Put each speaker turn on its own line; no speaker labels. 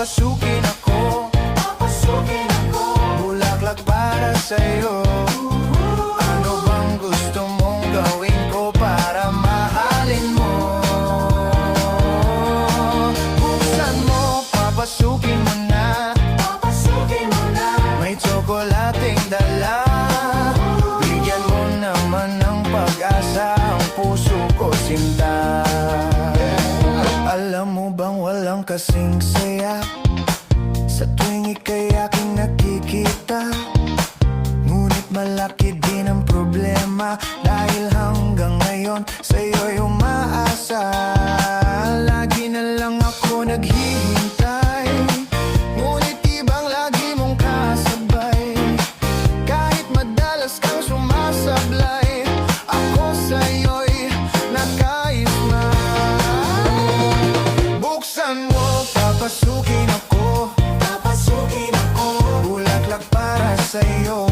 Papasukin ako,
papasukin ako.
bulaklak para sa'yo. Ano bang gusto mong gawin ko para mahalin mo? Buksan mo, papasukin mo na,
Papasukin mo na.
may tsokolating dala. Bigyan mo naman ng pag-asa ang puso ko, sinta. Alam mo bang walang kasing saya sa tuwing ika'y aking nakikita? Ngunit malaki din ang problema dahil hanggang ngayon sa'yo'y umaasa. Lagi na lang ako naghihintay, ngunit ibang lagi mong kasabay. Kahit madalas kang sumasablay, ako sa'yo'y nakaisma. Buksan mo, papasukin ako,
Papasukin ako.
bulaklak para sa'yo.